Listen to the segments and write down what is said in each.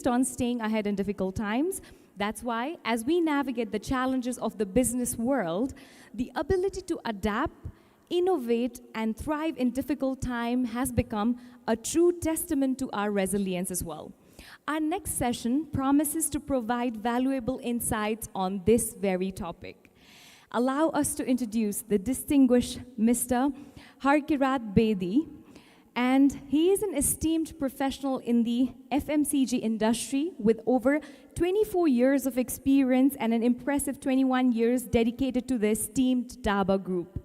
based on staying ahead in difficult times. That's why, as we navigate the challenges of the business world, the ability to adapt, innovate, and thrive in difficult time has become a true testament to our resilience as well. Our next session promises to provide valuable insights on this very topic. Allow us to introduce the distinguished Mr. Hakirat Bedi, and he is an esteemed professional in the FMCG industry with over 24 years of experience and an impressive 21 years dedicated to the esteemed Daba Group.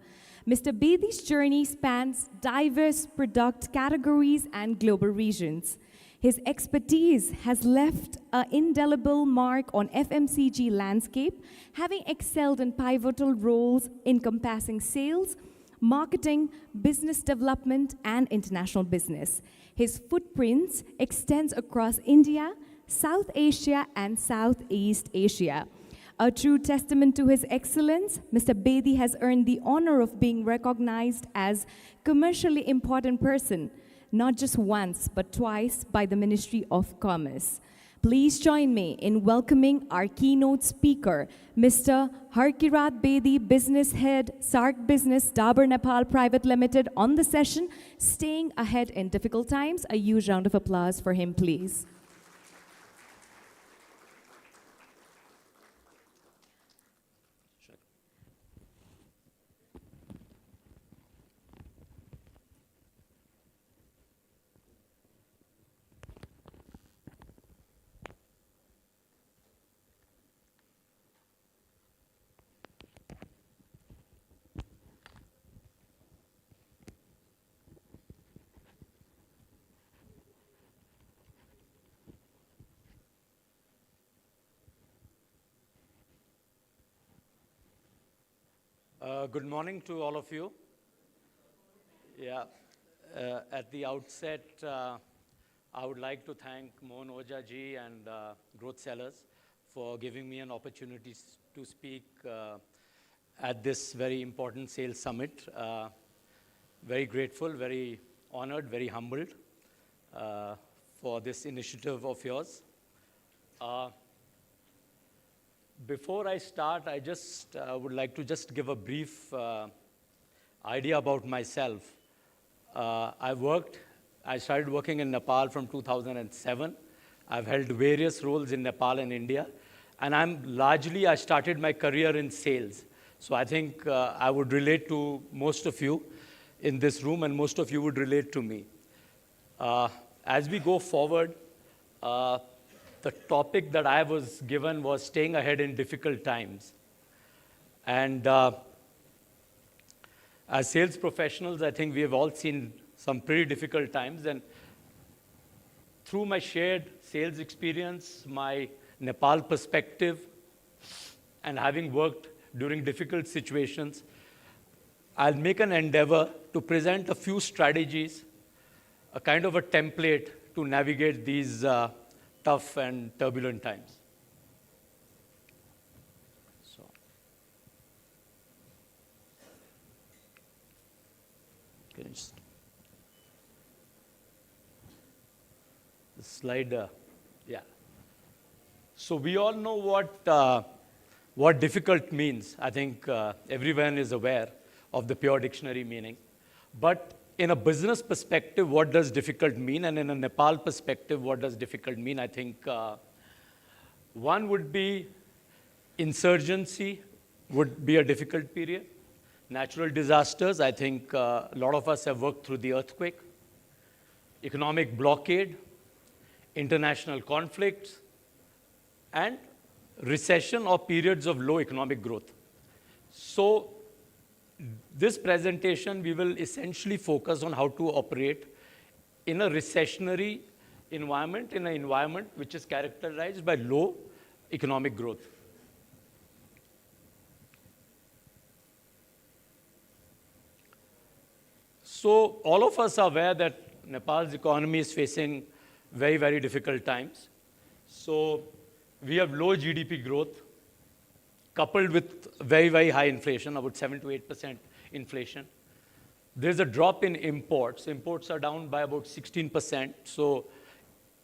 Mr. Bedi's journey spans diverse product categories and global regions. His expertise has left an indelible mark on FMCG landscape, having excelled in pivotal roles encompassing sales, marketing, business development, and international business. His footprints extends across India, South Asia, and Southeast Asia. A true testament to his excellence, Mr. Bedi has earned the honor of being recognized as commercially important person, not just once, but twice by the Ministry of Commerce. Please join me in welcoming our keynote speaker, Mr. Hakirat Bedi, Business Head, SARC Business, Dabur Nepal Private Limited, on the session, Staying Ahead in Difficult Times. A huge round of applause for him, please. Good morning to all of you. Yeah, at the outset, I would like to thank Mohan Oja ji and Growth Sellers for giving me an opportunity to speak at this very important sales summit. Very grateful, very honored, very humbled for this initiative of yours. Before I start, I just would like to just give a brief idea about myself. I started working in Nepal from 2007. I've held various roles in Nepal and India. And I started my career in sales. So I think I would relate to most of you in this room, and most of you would relate to me. As we go forward, the topic that I was given was staying ahead in difficult times. And as sales professionals, I think we have all seen some pretty difficult times. And through my shared sales experience, my Nepal perspective, and having worked during difficult situations, I'll make an endeavor to present a few strategies, a kind of a template to navigate these tough and turbulent times. So, can you just, the slide, yeah. So we all know what difficult means. I think everyone is aware of the pure dictionary meaning. But in a business perspective, what does difficult mean? And in a Nepal perspective, what does difficult mean? I think one would be insurgency would be a difficult period. Natural disasters, I think a lot of us have worked through the earthquake. Economic blockade, international conflicts, and recession or periods of low economic growth. So this presentation, we will essentially focus on how to operate in a recessionary environment, in an environment which is characterized by low economic growth. So all of us are aware that Nepal's economy is facing very, very difficult times. So we have low GDP growth, coupled with very, very high inflation, about 7 to 8% inflation. There's a drop in imports. Imports are down by about 16%. So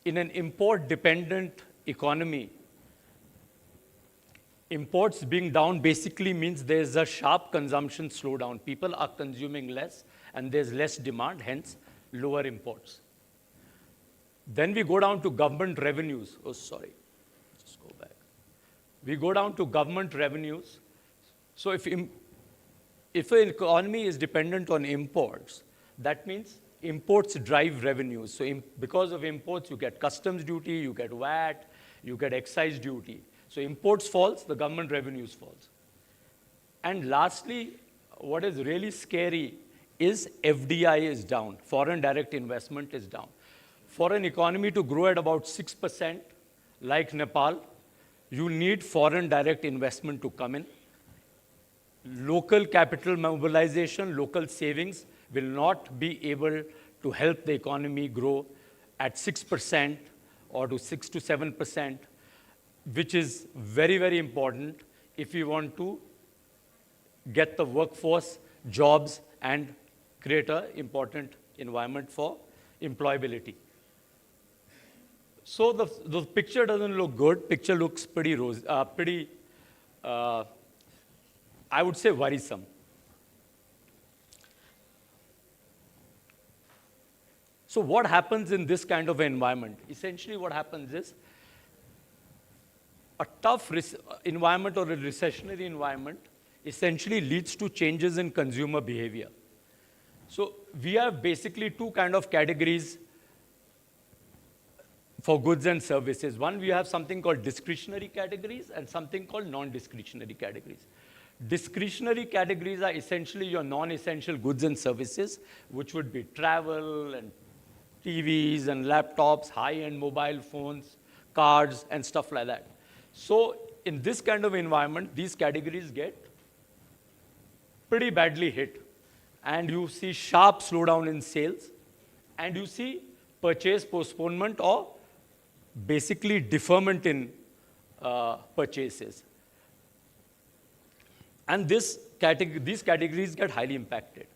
in an import-dependent economy, imports being down basically means there's a sharp consumption slowdown. People are consuming less, and there's less demand, hence lower imports. Then we go down to government revenues. Oh, sorry. Just go back. We go down to government revenues. So if an economy is dependent on imports, that means imports drive revenues. So because of imports, you get customs duty, you get VAT, you get excise duty. So imports falls, the government revenues falls. And lastly, what is really scary is FDI is down. Foreign direct investment is down. For an economy to grow at about 6%, like Nepal, you need foreign direct investment to come in. Local capital mobilization, local savings will not be able to help the economy grow at 6% or to 6 to 7%, which is very, very important if we want to get the workforce, jobs, and create an important environment for employability. So the picture doesn't look good. Picture looks pretty I would say worrisome. So what happens in this kind of environment? Essentially what happens is a tough environment or a recessionary environment essentially leads to changes in consumer behavior. So we have basically two kind of categories for goods and services. One, we have something called discretionary categories and something called non-discretionary categories. Discretionary categories are essentially your non-essential goods and services, which would be travel and TVs and laptops, high-end mobile phones, cards, and stuff like that. So in this kind of environment, these categories get pretty badly hit. And you see sharp slowdown in sales, and you see purchase postponement or basically deferment in purchases. And these categories get highly impacted.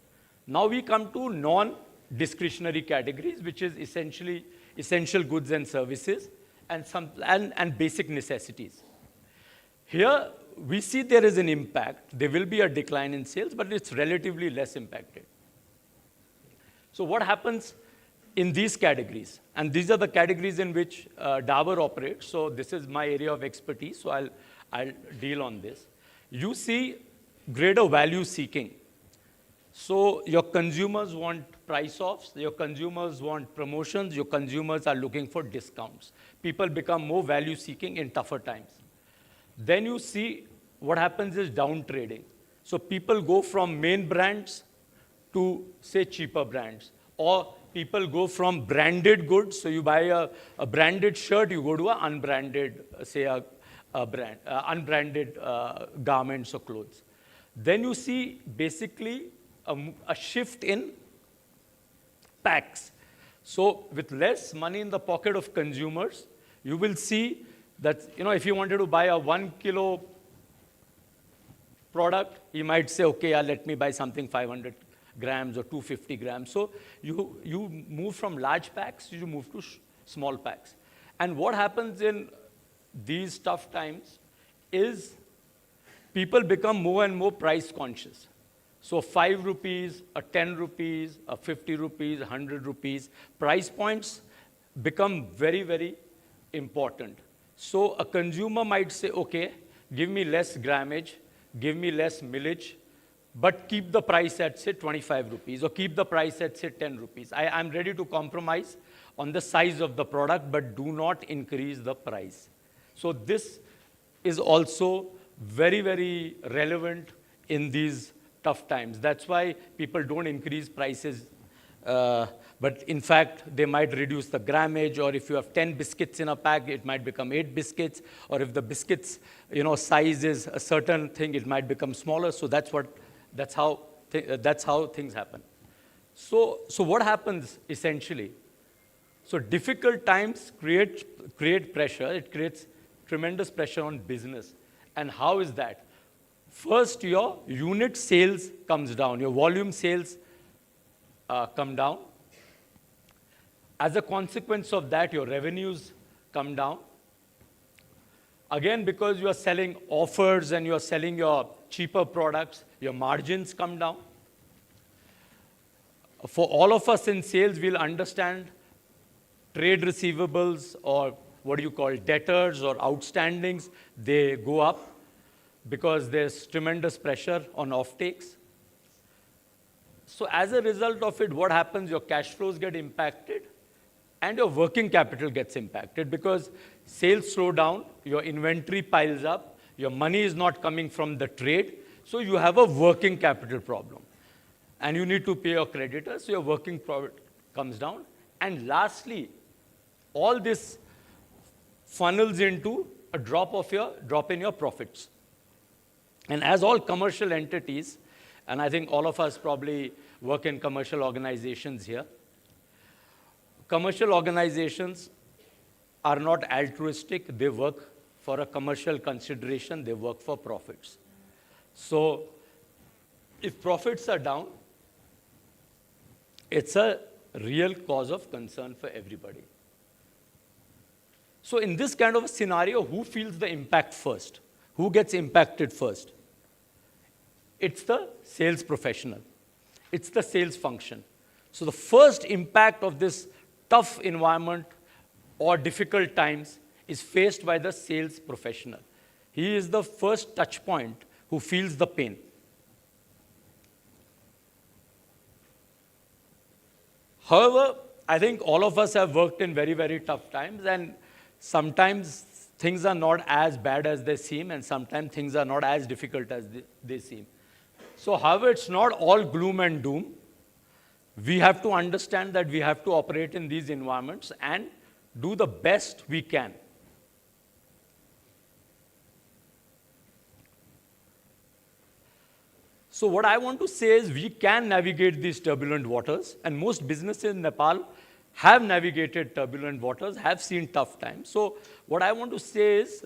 Now we come to non-discretionary categories, which is essentially essential goods and services and basic necessities. Here we see there is an impact. There will be a decline in sales, but it's relatively less impacted. So what happens in these categories? And these are the categories in which Dabur operates. So this is my area of expertise, so I'll deal on this. You see greater value seeking. So your consumers want price offs, your consumers want promotions, your consumers are looking for discounts. People become more value seeking in tougher times. Then you see what happens is down trading. So people go from main brands to, say, cheaper brands. Or people go from branded goods. So you buy a branded shirt, you go to an unbranded, say, unbranded garments or clothes. Then you see basically a shift in packs. So with less money in the pocket of consumers, you will see that, if you wanted to buy a 1 kilo product, you might say, okay, let me buy something 500 grams or 250 grams. So you move from large packs, you move to small packs. And what happens in these tough times is people become more and more price conscious. So 5 rupees, 10 rupees, 50 rupees, 100 rupees, price points become very, very important. So a consumer might say, okay, give me less grammage, give me less millage, but keep the price at, say, 25 rupees, or keep the price at, say, 10 rupees. I'm ready to compromise on the size of the product, but do not increase the price. So this is also very, very relevant in these tough times. That's why people don't increase prices, but in fact, they might reduce the grammage, or if you have 10 biscuits in a pack, it might become 8 biscuits, or if the biscuits, size is a certain thing, it might become smaller. So that's how things happen. So what happens essentially? So difficult times create pressure. It creates tremendous pressure on business. And how is that? First, your unit sales comes down. Your volume sales come down. As a consequence of that, your revenues come down. Again, because you are selling offers and you are selling your cheaper products, your margins come down. For all of us in sales, we'll understand trade receivables, or what do you call debtors or outstandings, they go up because there's tremendous pressure on offtakes. So as a result of it, what happens? Your cash flows get impacted and your working capital gets impacted because sales slow down, your inventory piles up, your money is not coming from the trade, so you have a working capital problem. And you need to pay your creditors, so your working profit comes down. And lastly, all this funnels into a drop in your profits. And as all commercial entities, and I think all of us probably work in commercial organizations here, commercial organizations are not altruistic, they work for a commercial consideration, they work for profits. So if profits are down, it's a real cause of concern for everybody. So in this kind of a scenario, who feels the impact first? Who gets impacted first? It's the sales professional. It's the sales function. So the first impact of this tough environment or difficult times is faced by the sales professional. He is the first touch point who feels the pain. However, I think all of us have worked in very, very tough times, and sometimes things are not as bad as they seem, and sometimes things are not as difficult as they seem. So, however, it's not all gloom and doom. We have to understand that we have to operate in these environments and do the best we can. So what I want to say is we can navigate these turbulent waters, and most businesses in Nepal have navigated turbulent waters, have seen tough times. So what I want to say is,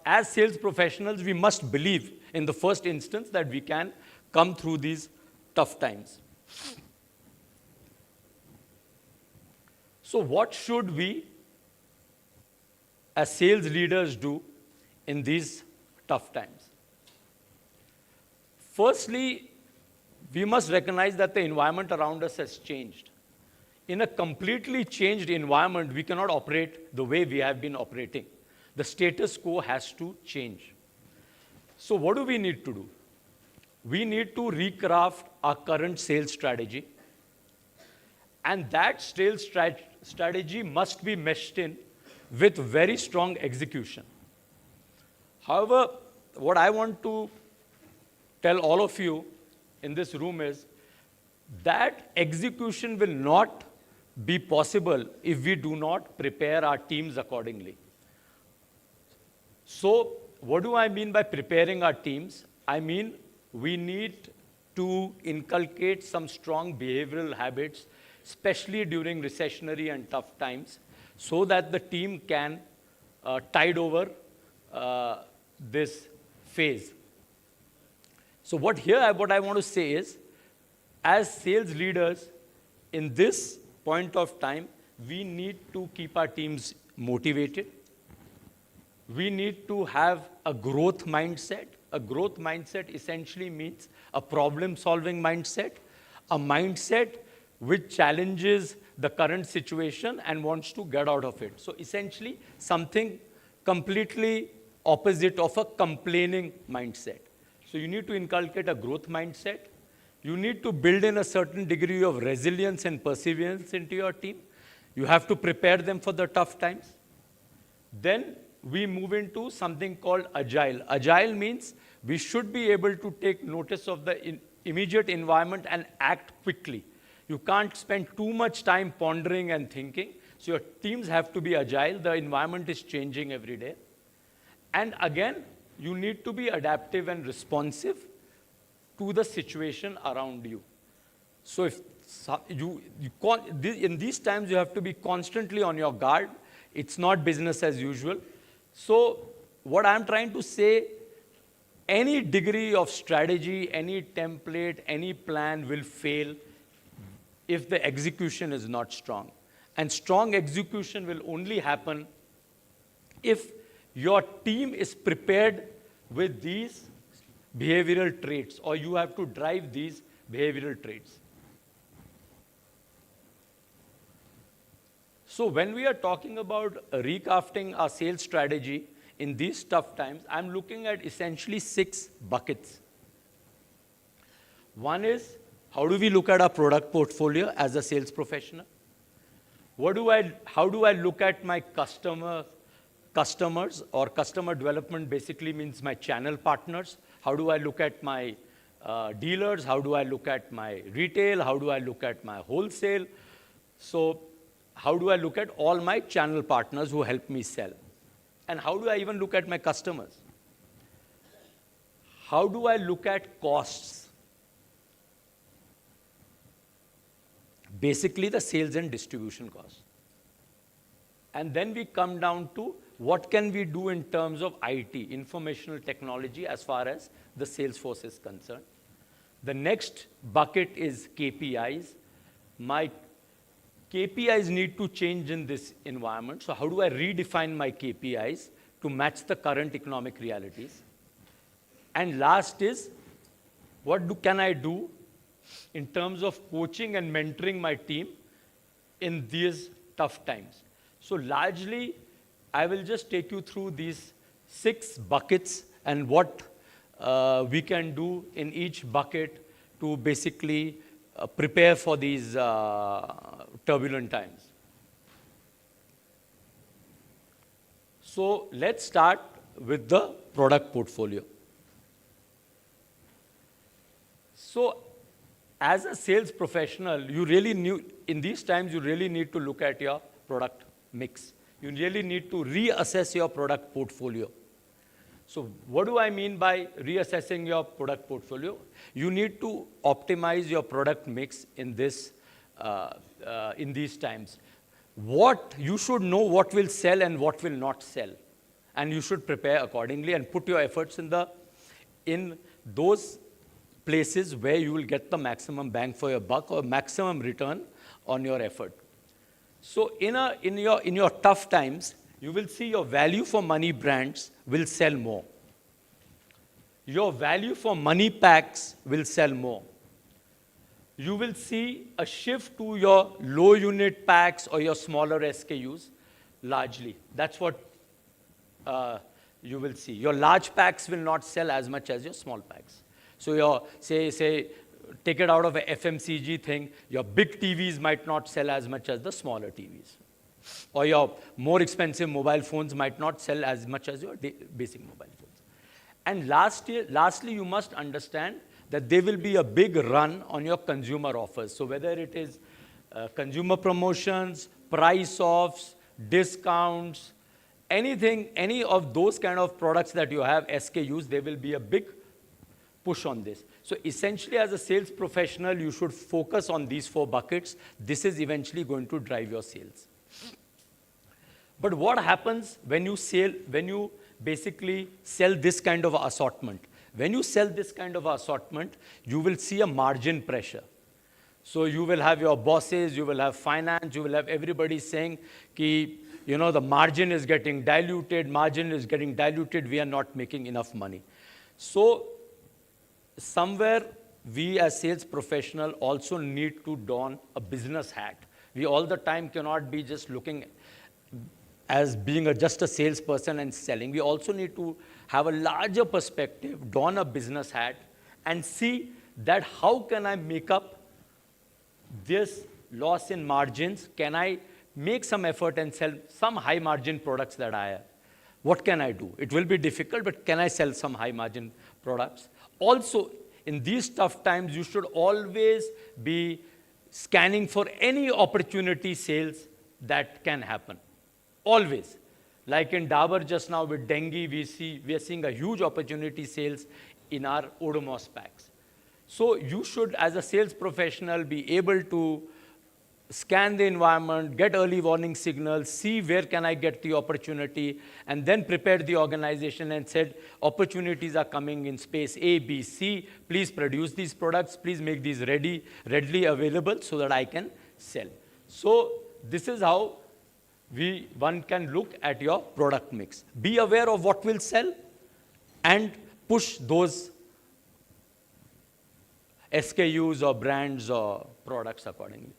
as sales professionals, we must believe in the first instance that we can come through these tough times. So what should we, as sales leaders, do in these tough times? Firstly, we must recognize that the environment around us has changed. In a completely changed environment, we cannot operate the way we have been operating. The status quo has to change. So what do we need to do? We need to recraft our current sales strategy. And that sales strategy must be meshed in with very strong execution. However, what I want to tell all of you in this room is that execution will not be possible if we do not prepare our teams accordingly. So what do I mean by preparing our teams? I mean we need to inculcate some strong behavioral habits, especially during recessionary and tough times, so that the team can tide over this phase. So what I want to say is, as sales leaders, in this point of time, we need to keep our teams motivated. We need to have a growth mindset. A growth mindset essentially means a problem-solving mindset, a mindset which challenges the current situation and wants to get out of it. So essentially, something completely opposite of a complaining mindset. So you need to inculcate a growth mindset. You need to build in a certain degree of resilience and perseverance into your team. You have to prepare them for the tough times. Then we move into something called agile. Agile means we should be able to take notice of the immediate environment and act quickly. You can't spend too much time pondering and thinking. So your teams have to be agile. The environment is changing every day. And again, you need to be adaptive and responsive to the situation around you. So if in these times, you have to be constantly on your guard. It's not business as usual. So what I'm trying to say, any degree of strategy, any template, any plan will fail if the execution is not strong. And strong execution will only happen if your team is prepared with these behavioral traits, or you have to drive these behavioral traits. So when we are talking about recrafting our sales strategy in these tough times, I'm looking at essentially 6 buckets. One is, how do we look at our product portfolio as a sales professional? How do I look at my customers, or customer development basically means my channel partners? How do I look at my dealers? How do I look at my retail? How do I look at my wholesale? So how do I look at all my channel partners who help me sell? And how do I even look at my customers? How do I look at costs? Basically, the sales and distribution costs. And then we come down to what can we do in terms of IT, informational technology, as far as the sales force is concerned. The next bucket is KPIs. My KPIs need to change in this environment. So how do I redefine my KPIs to match the current economic realities? And last is, can I do in terms of coaching and mentoring my team in these tough times? So largely, I will just take you through these 6 buckets and what we can do in each bucket to basically prepare for these turbulent times. So let's start with the product portfolio. So as a sales professional, in these times, you really need to look at your product mix. You really need to reassess your product portfolio. So what do I mean by reassessing your product portfolio? You need to optimize your product mix in these times. You should know what will sell and what will not sell. And you should prepare accordingly and put your efforts in those places where you will get the maximum bang for your buck or maximum return on your effort. So in your tough times, you will see your value for money brands will sell more. Your value for money packs will sell more. You will see a shift to your low unit packs or your smaller SKUs largely. That's what you will see. Your large packs will not sell as much as your small packs. So your, say, take it out of a FMCG thing, your big TVs might not sell as much as the smaller TVs. Or your more expensive mobile phones might not sell as much as your basic mobile phones. And lastly, you must understand that there will be a big run on your consumer offers. So whether it is consumer promotions, price offs, discounts, any of those kind of products that you have, SKUs, there will be a big push on this. So essentially, as a sales professional, you should focus on these 4 buckets. This is eventually going to drive your sales. But what happens when you basically sell this kind of assortment? When you sell this kind of assortment, you will see a margin pressure. So you will have your bosses, you will have finance, you will have everybody saying, the margin is getting diluted, we are not making enough money. So somewhere, we as sales professionals also need to don a business hat. We all the time cannot be just looking as being just a salesperson and selling. We also need to have a larger perspective, don a business hat, and see that how can I make up this loss in margins? Can I make some effort and sell some high margin products that I have? What can I do? It will be difficult, but can I sell some high margin products? Also, in these tough times, you should always be scanning for any opportunity sales that can happen. Always. Like in Dabur just now with dengue, we are seeing a huge opportunity sales in our Odomos packs. So you should, as a sales professional, be able to scan the environment, get early warning signals, see where can I get the opportunity, and then prepare the organization and said, opportunities are coming in space A, B, C. Please produce these products. Please make these readily available so that I can sell. So this is how one can look at your product mix. Be aware of what will sell and push those SKUs or brands or products accordingly.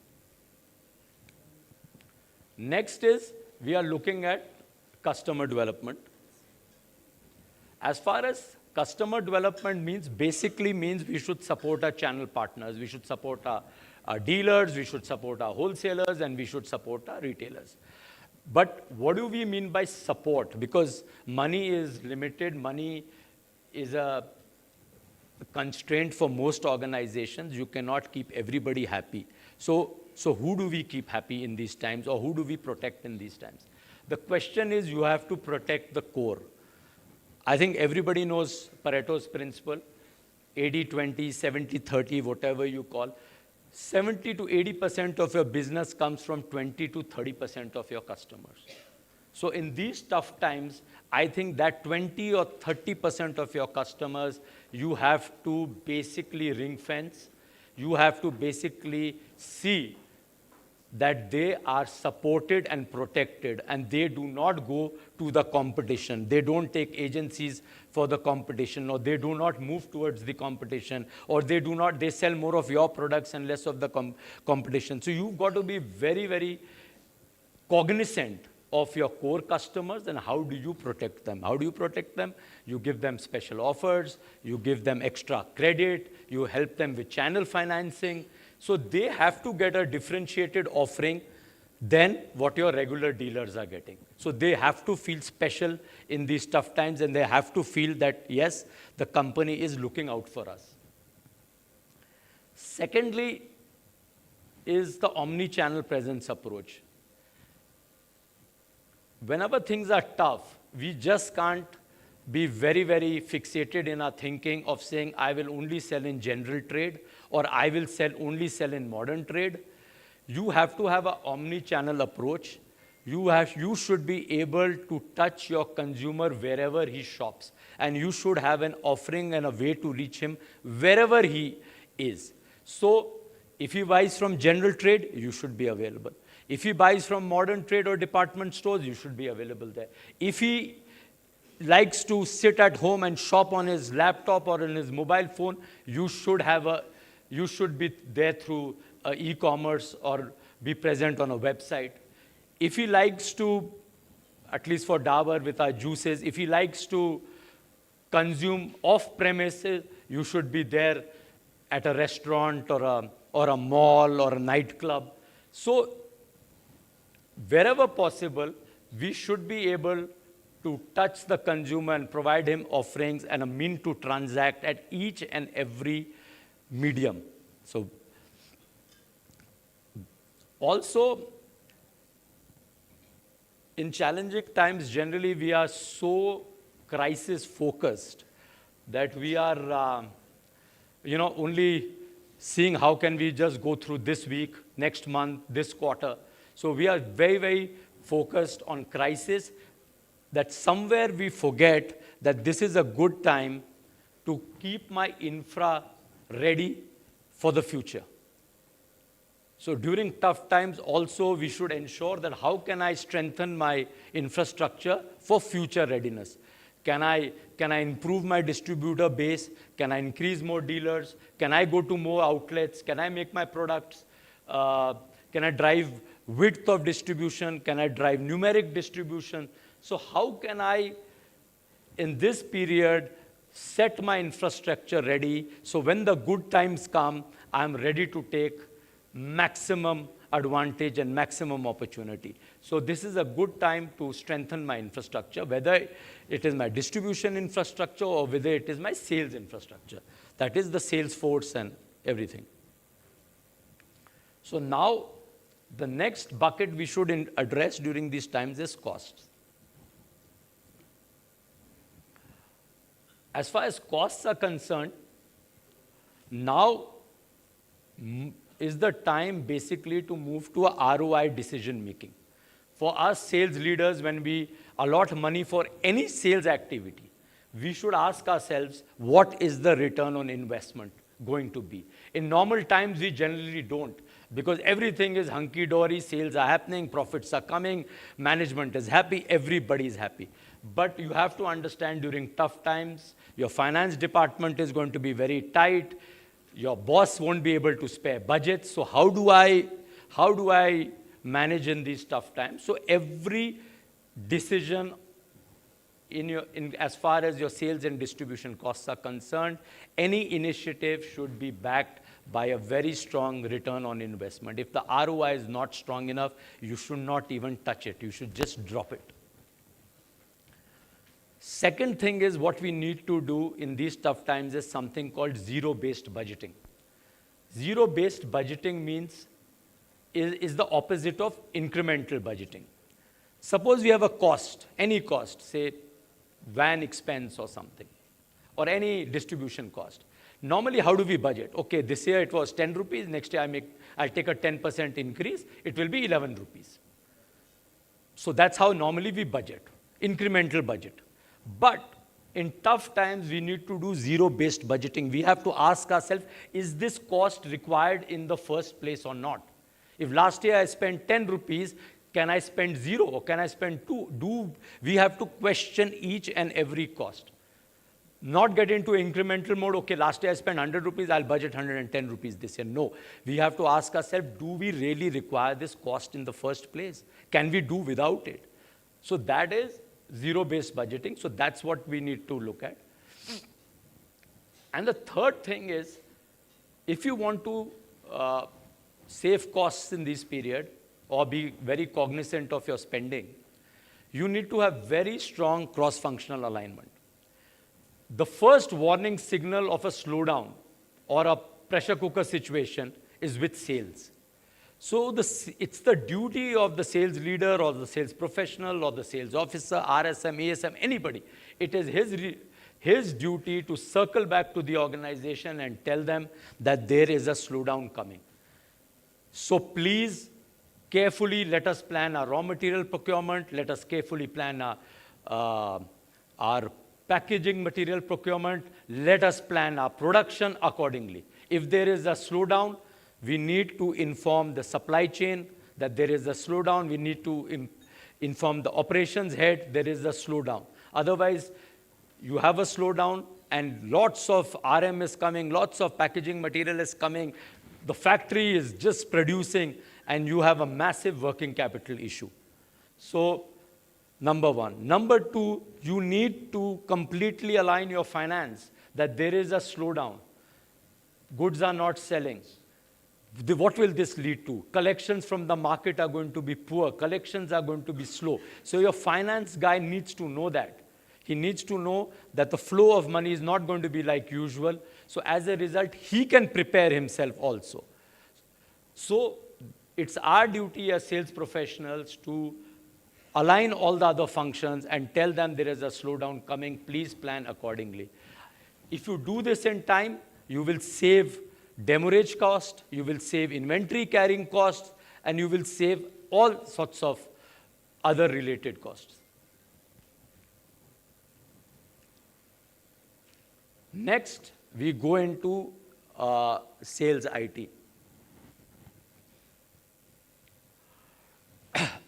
Next is, we are looking at customer development. As far as customer development means, basically means we should support our channel partners, we should support our dealers, we should support our wholesalers, and we should support our retailers. But what do we mean by support? Because money is limited, money is a constraint for most organizations. You cannot keep everybody happy. So who do we keep happy in these times, or who do we protect in these times? The question is, you have to protect the core. I think everybody knows Pareto's principle, 80-20, 70-30, whatever you call. 70 to 80% of your business comes from 20 to 30% of your customers. So in these tough times, I think that 20 or 30% of your customers, you have to basically ring fence. You have to basically see that they are supported and protected, and they do not go to the competition. They don't take agencies for the competition, or they do not move towards the competition, or they sell more of your products and less of the competition. So you've got to be very, very cognizant of your core customers, and how do you protect them? How do you protect them? You give them special offers, you give them extra credit, you help them with channel financing. So they have to get a differentiated offering than what your regular dealers are getting. So they have to feel special in these tough times, and they have to feel that, yes, the company is looking out for us. Secondly is the omni-channel presence approach. Whenever things are tough, we just can't be very, very fixated in our thinking of saying, I will only sell in general trade, or I will only sell in modern trade. You have to have an omni-channel approach. You should be able to touch your consumer wherever he shops, and you should have an offering and a way to reach him wherever he is. So if he buys from general trade, you should be available. If he buys from modern trade or department stores, you should be available there. If he likes to sit at home and shop on his laptop or on his mobile phone, you should be there through e-commerce or be present on a website. If he likes to, at least for Dabur with our juices, if he likes to consume off premises, you should be there at a restaurant or a mall or a nightclub. So wherever possible, we should be able to touch the consumer and provide him offerings and a mean to transact at each and every medium. So also, in challenging times, generally we are so crisis focused that we are only seeing how can we just go through this week, next month, this quarter. So we are very, very focused on crisis, that somewhere we forget that this is a good time to keep my infra ready for the future. So during tough times also, we should ensure that how can I strengthen my infrastructure for future readiness? Can I improve my distributor base? Can I increase more dealers? Can I go to more outlets? Can I make my products? Can I drive width of distribution? Can I drive numeric distribution? So how can I, in this period, set my infrastructure ready so when the good times come, I'm ready to take maximum advantage and maximum opportunity. So this is a good time to strengthen my infrastructure, whether it is my distribution infrastructure or whether it is my sales infrastructure. That is the sales force and everything. So now, the next bucket we should address during these times is costs. As far as costs are concerned, now is the time basically to move to a ROI decision making. For us sales leaders, when we allot money for any sales activity, we should ask ourselves, what is the return on investment going to be? In normal times, we generally don't. because everything is hunky-dory, sales are happening, profits are coming, management is happy, everybody is happy. But you have to understand during tough times, your finance department is going to be very tight, your boss won't be able to spare budgets. So how do I manage in these tough times? So every decision as far as your sales and distribution costs are concerned, any initiative should be backed by a very strong return on investment. If the ROI is not strong enough, you should not even touch it. You should just drop it. Second thing is, what we need to do in these tough times is something called zero-based budgeting. Zero-based budgeting means is the opposite of incremental budgeting. Suppose we have a cost, any cost, say van expense or something, or any distribution cost. Normally, how do we budget? Okay, this year it was 10 rupees, next year I'll take a 10% increase, it will be 11 rupees. So that's how normally we budget, incremental budget. But in tough times, we need to do zero-based budgeting. We have to ask ourselves, is this cost required in the first place or not? If last year I spent 10 rupees, can I spend 0 or can I spend 2? We have to question each and every cost. Not get into incremental mode, okay, last year I spent 100 rupees, I'll budget 110 rupees this year. No, we have to ask ourselves, do we really require this cost in the first place? Can we do without it? So that is zero-based budgeting. So that's what we need to look at. And the third thing is, if you want to save costs in this period or be very cognizant of your spending, you need to have very strong cross-functional alignment. The first warning signal of a slowdown or a pressure cooker situation is with sales. So it's the duty of the sales leader or the sales professional or the sales officer, RSM, ASM, anybody. It is his duty to circle back to the organization and tell them that there is a slowdown coming. So please, carefully let us plan our raw material procurement. Let us carefully plan our packaging material procurement. Let us plan our production accordingly. If there is a slowdown, we need to inform the supply chain that there is a slowdown. We need to inform the operations head there is a slowdown. Otherwise, you have a slowdown and lots of RM is coming, lots of packaging material is coming. The factory is just producing and you have a massive working capital issue. So, number one. Number two, you need to completely align your finance that there is a slowdown. Goods are not selling. What will this lead to? Collections from the market are going to be poor. Collections are going to be slow. So your finance guy needs to know that. He needs to know that the flow of money is not going to be like usual. So as a result, he can prepare himself also. So it's our duty as sales professionals to align all the other functions and tell them there is a slowdown coming. Please plan accordingly. If you do this in time, you will save demurrage cost, you will save inventory carrying costs, and you will save all sorts of other related costs. Next, we go into sales IT.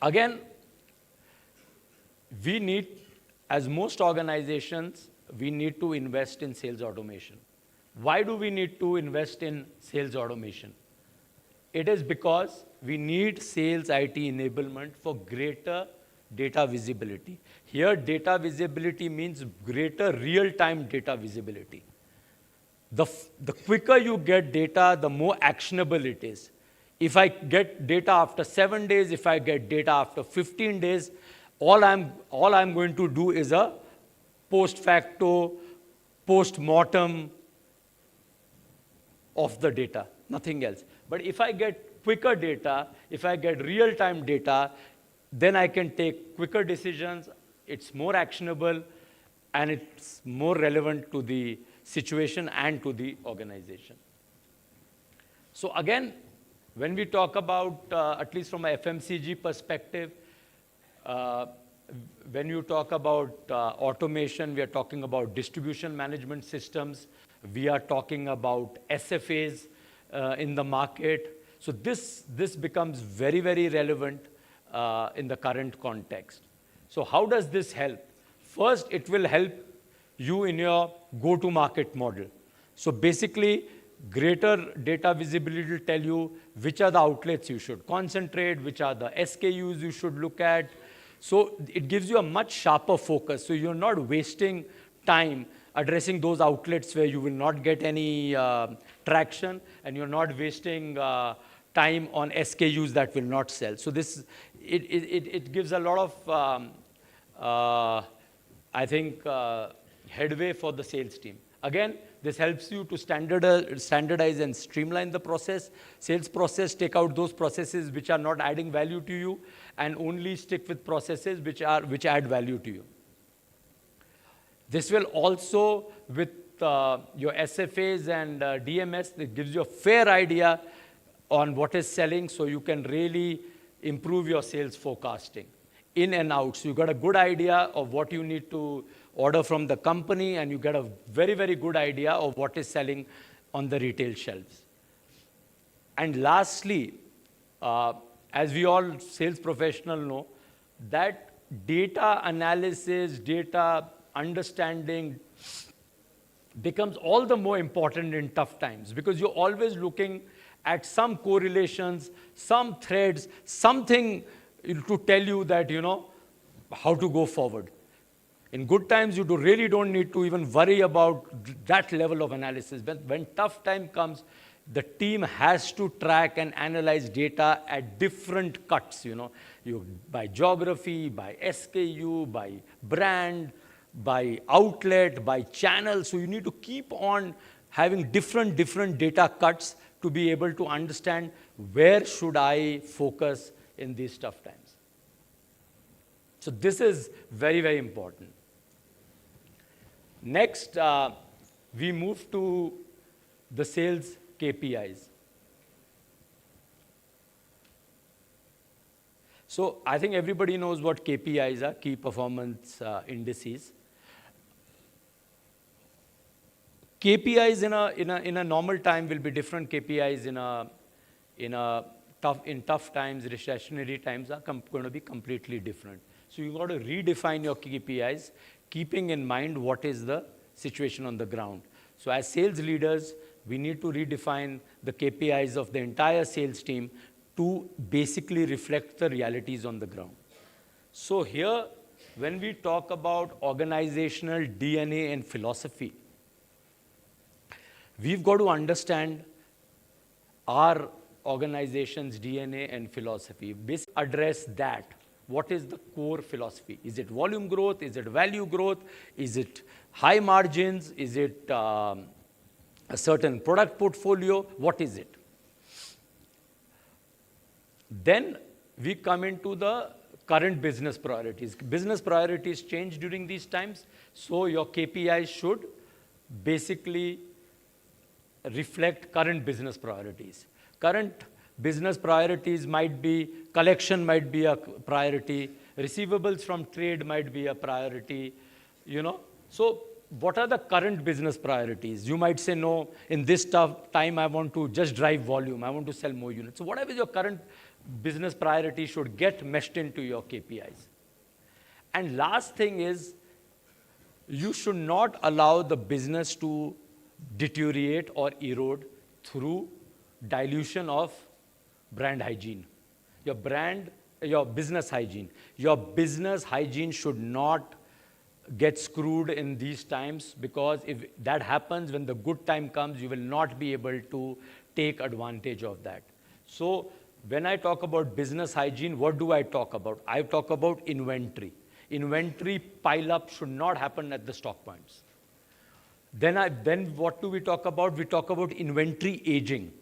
Again, we need, as most organizations, we need to invest in sales automation. Why do we need to invest in sales automation? It is because we need sales IT enablement for greater data visibility. Here, data visibility means greater real-time data visibility. The quicker you get data, the more actionable it is. If I get data after 7 days, if I get data after 15 days, all I'm going to do is a post facto, post-mortem of the data, nothing else. But if I get quicker data, if I get real-time data, then I can take quicker decisions, it's more actionable, and it's more relevant to the situation and to the organization. So again, when we talk about, at least from a FMCG perspective, when you talk about automation, we are talking about distribution management systems, we are talking about SFAs in the market. So this becomes very, very relevant in the current context. So how does this help? First, it will help you in your go-to-market model. So basically, greater data visibility will tell you which are the outlets you should concentrate, which are the SKUs you should look at. So it gives you a much sharper focus. So you're not wasting time addressing those outlets where you will not get any traction, and you're not wasting time on SKUs that will not sell. So it gives a lot of, I think, headway for the sales team. Again, this helps you to standardize and streamline the process, sales process, take out those processes which are not adding value to you, and only stick with processes which add value to you. This will also, with your SFAs and DMS, it gives you a fair idea on what is selling, so you can really improve your sales forecasting in and out. So you got a good idea of what you need to order from the company, and you get a very, very good idea of what is selling on the retail shelves. And lastly, as we all sales professionals know, that data analysis, data understanding becomes all the more important in tough times, because you're always looking at some correlations, some threads, something to tell you that, how to go forward. In good times, you really don't need to even worry about that level of analysis. But when tough time comes, the team has to track and analyze data at different cuts, by geography, by SKU, by brand, by outlet, by channel. So you need to keep on having different data cuts to be able to understand where should I focus in these tough times. So this is very, very important. Next, we move to the sales KPIs. So I think everybody knows what KPIs are, key performance indices. KPIs in a normal time will be different. KPIs in tough times, recessionary times are going to be completely different. So you've got to redefine your KPIs, keeping in mind what is the situation on the ground. So as sales leaders, we need to redefine the KPIs of the entire sales team to basically reflect the realities on the ground. So here, when we talk about organizational DNA and philosophy, we've got to understand our organization's DNA and philosophy. Basically address that. What is the core philosophy? Is it volume growth? Is it value growth? Is it high margins? Is it a certain product portfolio? What is it? Then we come into the current business priorities. Business priorities change during these times, so your KPIs should basically reflect current business priorities. Current business priorities might be, collection might be a priority, receivables from trade might be a priority, So what are the current business priorities? You might say, no, in this tough time, I want to just drive volume. I want to sell more units. So whatever your current business priority should get meshed into your KPIs. And last thing is, you should not allow the business to deteriorate or erode through dilution of brand hygiene. Your business hygiene. Your business hygiene should not get screwed in these times, because if that happens, when the good time comes, you will not be able to take advantage of that. So when I talk about business hygiene, what do I talk about? I talk about inventory. Inventory pile-up should not happen at the stock points. Then what do we talk about? We talk about inventory aging,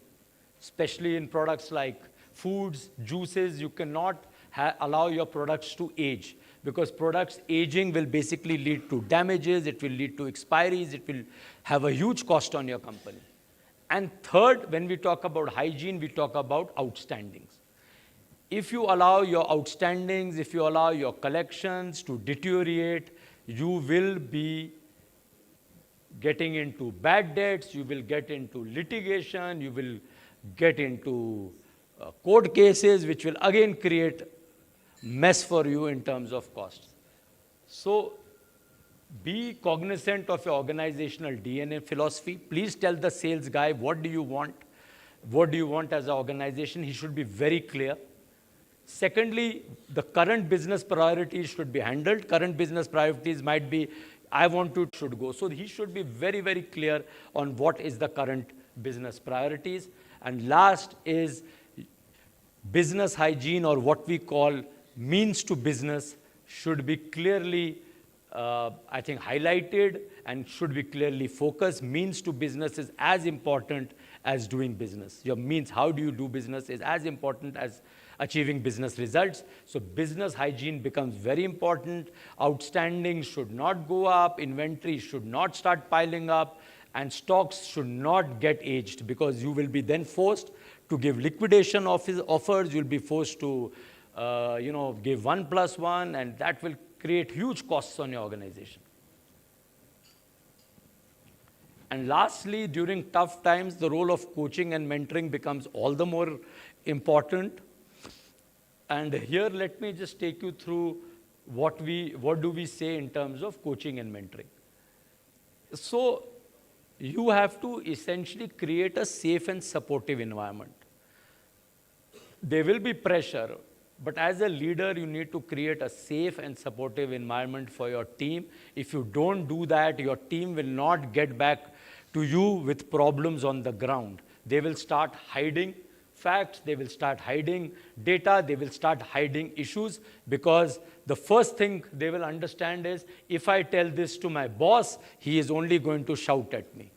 especially in products like foods, juices. You cannot allow your products to age, because products aging will basically lead to damages, it will lead to expiries, it will have a huge cost on your company. And third, when we talk about hygiene, we talk about outstandings. If you allow your outstandings, if you allow your collections to deteriorate, you will be getting into bad debts, you will get into litigation, you will get into court cases, which will again create mess for you in terms of costs. So be cognizant of your organizational DNA philosophy. Please tell the sales guy, what do you want? What do you want as an organization? He should be very clear. Secondly, the current business priorities should be handled. Current business priorities might be, I want to, should go. So he should be very, very clear on what is the current business priorities. And last is business hygiene, or what we call means to business, should be clearly, I think, highlighted and should be clearly focused. Means to business is as important as doing business. Your means, how do you do business, is as important as achieving business results. So business hygiene becomes very important. Outstanding should not go up, inventory should not start piling up, and stocks should not get aged, because you will be then forced to give liquidation offers. You'll be forced to give 1+1, and that will create huge costs on your organization. And lastly, during tough times, the role of coaching and mentoring becomes all the more important. And here, let me just take you through what do we say in terms of coaching and mentoring. So you have to essentially create a safe and supportive environment. There will be pressure, but as a leader, you need to create a safe and supportive environment for your team. If you don't do that, your team will not get back to you with problems on the ground. They will start hiding facts, they will start hiding data, they will start hiding issues, because the first thing they will understand is, if I tell this to my boss, he is only going to shout at me,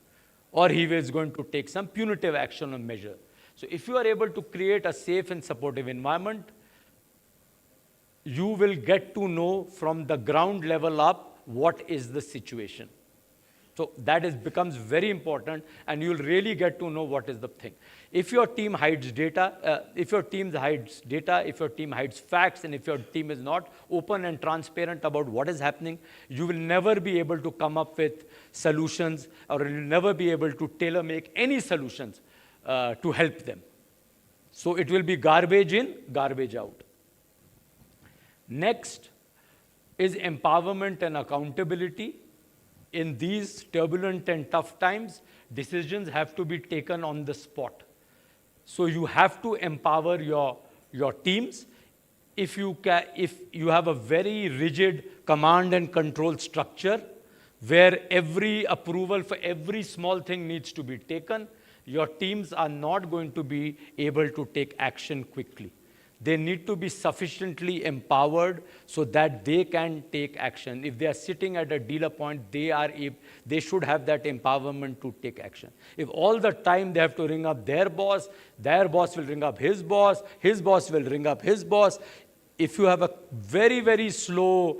or he is going to take some punitive action or measure. So if you are able to create a safe and supportive environment, you will get to know from the ground level up what is the situation. So that becomes very important, and you'll really get to know what is the thing. If your team hides data, if your team hides facts, and if your team is not open and transparent about what is happening, you will never be able to come up with solutions, or you'll never be able to tailor-make any solutions to help them. So it will be garbage in, garbage out. Next is empowerment and accountability. In these turbulent and tough times, decisions have to be taken on the spot. So you have to empower your teams. If you have a very rigid command and control structure, where every approval for every small thing needs to be taken, your teams are not going to be able to take action quickly. They need to be sufficiently empowered so that they can take action. If they are sitting at a dealer point, they should have that empowerment to take action. If all the time they have to ring up their boss will ring up his boss will ring up his boss. If you have a very, very slow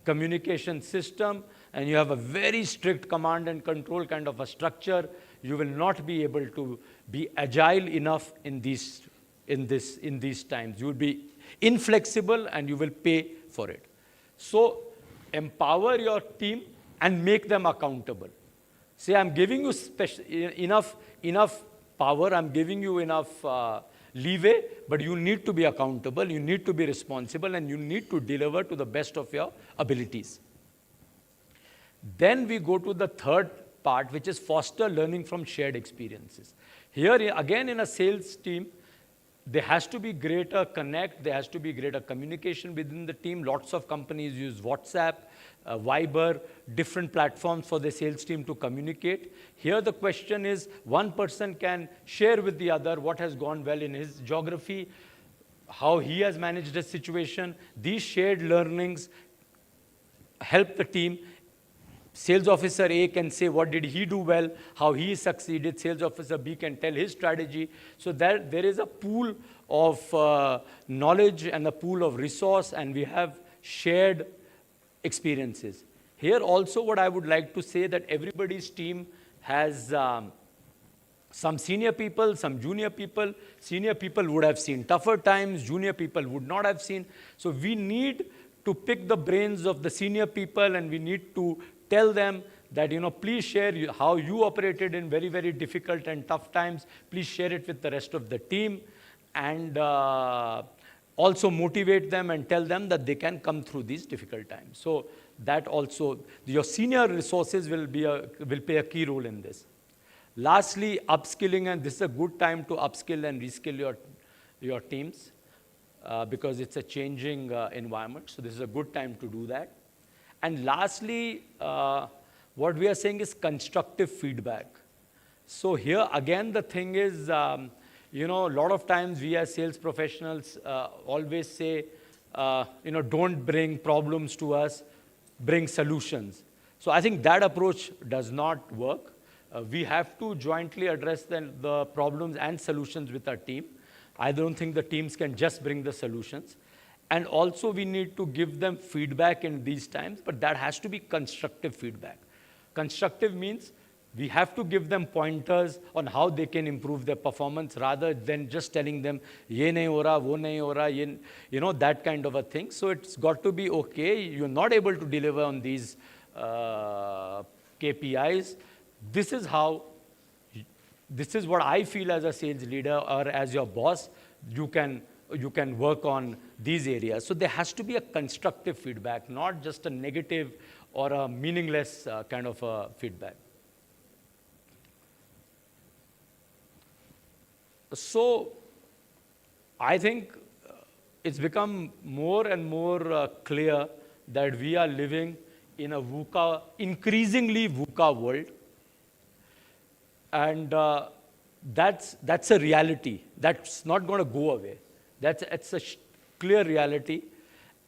communication system, and you have a very strict command and control kind of a structure, you will not be able to be agile enough in these times. You will be inflexible, and you will pay for it. So empower your team and make them accountable. Say, I'm giving you enough power, I'm giving you enough leeway, but you need to be accountable, you need to be responsible, and you need to deliver to the best of your abilities. Then we go to the third part, which is foster learning from shared experiences. Here, again, in a sales team, there has to be greater connect, there has to be greater communication within the team. Lots of companies use WhatsApp, Viber, different platforms for the sales team to communicate. Here the question is, one person can share with the other what has gone well in his geography, how he has managed a situation. These shared learnings help the team. Sales officer A can say what did he do well, how he succeeded. Sales officer B can tell his strategy. So there is a pool of knowledge and a pool of resource, and we have shared experiences. Here also what I would like to say, that everybody's team has some senior people, some junior people. Senior people would have seen tougher times, junior people would not have seen. So we need to pick the brains of the senior people, and we need to tell them that, please share how you operated in very, very difficult and tough times. Please share it with the rest of the team. And also motivate them and tell them that they can come through these difficult times. So that also, your senior resources will play a key role in this. Lastly, upskilling, and this is a good time to upskill and reskill your teams because it's a changing environment. So this is a good time to do that. And lastly, what we are saying is constructive feedback. So here again, the thing is, a lot of times we as sales professionals always say, don't bring problems to us, bring solutions. So I think that approach does not work. We have to jointly address the problems and solutions with our team. I don't think the teams can just bring the solutions. And also we need to give them feedback in these times, but that has to be constructive feedback. Constructive means we have to give them pointers on how they can improve their performance rather than just telling them, ye nahi ho raha, wo nahi ho raha, that kind of a thing. So it's got to be okay. You're not able to deliver on these KPIs. This is what I feel as a sales leader or as your boss, you can work on these areas. So there has to be a constructive feedback, not just a negative or a meaningless kind of a feedback. So I think it's become more and more clear that we are living in a increasingly VUCA world. And that's a reality. That's not going to go away. It's a clear reality.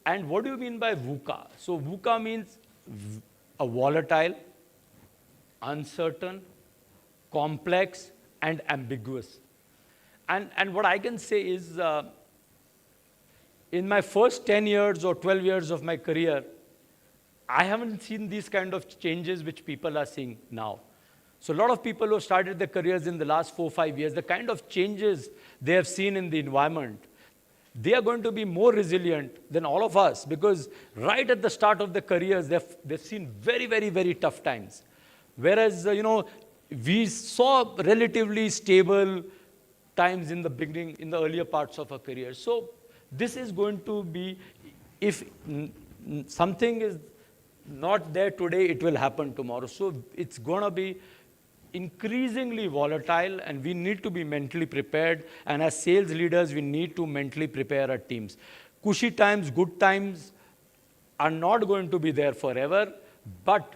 And what do you mean by VUCA? So VUCA means a volatile, uncertain, complex, and ambiguous. And what I can say is, in my first 10 years or 12 years of my career, I haven't seen these kind of changes which people are seeing now. So a lot of people who started their careers in the last 4 or 5 years, the kind of changes they have seen in the environment, they are going to be more resilient than all of us because right at the start of their careers, they've seen very, very, very tough times. Whereas, we saw relatively stable times in the beginning, in the earlier parts of our career. So this is going to be, if something is not there today, it will happen tomorrow. So it's going to be increasingly volatile, and we need to be mentally prepared. And as sales leaders, we need to mentally prepare our teams. Cushy times, good times are not going to be there forever, but